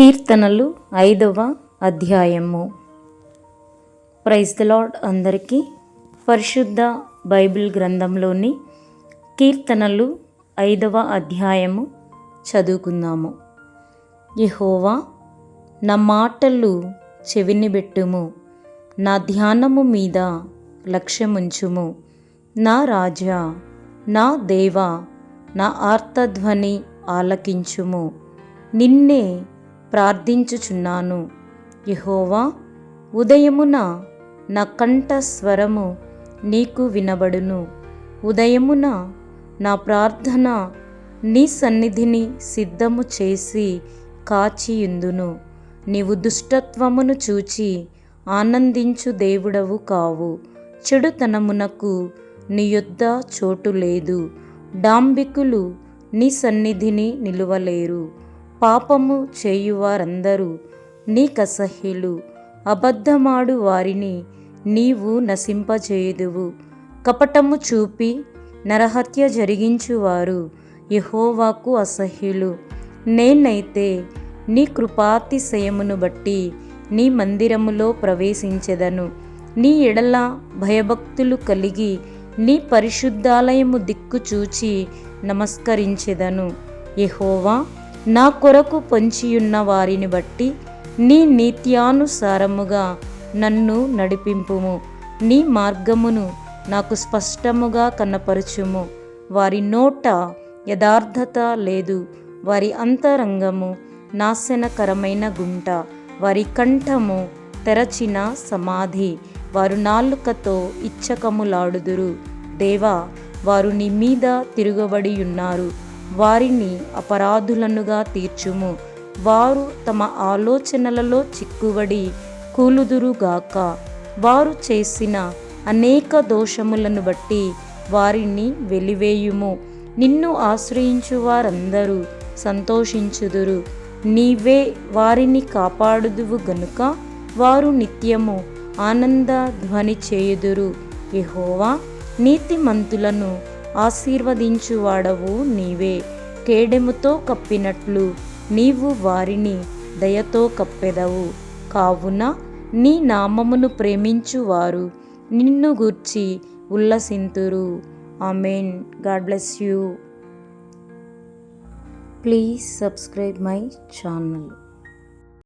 కీర్తనలు 5వ అధ్యాయము. Praise the Lord. అందరికీ పరిశుద్ధ బైబిల్ గ్రంథంలోని కీర్తనలు 5వ అధ్యాయము చదువుకుందాము. యెహోవా, నా మాటలు చెవినిబెట్టుము, నా ధ్యానము మీద లక్ష్యముంచుము. నా రాజా, నా దేవా, నా ఆర్తధ్వని ఆలకించుము. నిన్నే ప్రార్థించుచున్నాను. యెహోవా, ఉదయమున నా కంఠ స్వరము నీకు వినబడును. ఉదయమున నా ప్రార్థన నీ సన్నిధిని సిద్ధము చేసి కాచియుందును. నీవు దుష్టత్వమును చూచి ఆనందించు దేవుడవు కావు. చెడుతనమునకు నీ యొద్ద చోటు లేదు. డాంబికులు నీ సన్నిధిని నిలువలేరు. పాపము చేయువారందరూ నీకసహ్యులు. అబద్ధమాడు వారిని నీవు నశింపజేయుదువు. కపటము చూపి నరహత్య జరిగించువారు యెహోవాకు అసహ్యులు. నేనైతే నీ కృపాతిశయమును బట్టి నీ మందిరములో ప్రవేశించెదను. నీ ఎడల భయభక్తులు కలిగి నీ పరిశుద్ధాలయము దిక్కు చూచి నమస్కరించెదను. యెహోవా, నా కొరకు పొంచియున్న వారిని బట్టి నీ నీత్యానుసారముగా నన్ను నడిపింపుము. నీ మార్గమును నాకు స్పష్టముగా కనపరచుము. వారి నోట యథార్థత లేదు. వారి అంతరంగము నాశనకరమైన గుంట. వారి కంఠము తెరచిన సమాధి. వారు నాలుకతో ఇచ్చకములాడుదురు. దేవా, వారు నీ మీద తిరుగబడి ఉన్నారు. వారిని అపరాధులనుగా తీర్చుము. వారు తమ ఆలోచనలలో చిక్కుబడి కూలుదురుగాక. వారు చేసిన అనేక దోషములను బట్టి వారిని వెలివేయుము. నిన్ను ఆశ్రయించు వారందరూ సంతోషించుదురు. నీవే వారిని కాపాడుదువు గనుక వారు నిత్యము ఆనంద ధ్వని చేయుదురు. యెహోవా, నీతిమంతులను ఆశీర్వదించువాడవు నీవే. కేడెముతో కప్పినట్లు నీవు వారిని దయతో కప్పెదవు. కావున నీ నామమును ప్రేమించువారు నిన్ను గూర్చి ఉల్లసింతురు. Amen. God bless you. Please subscribe my channel.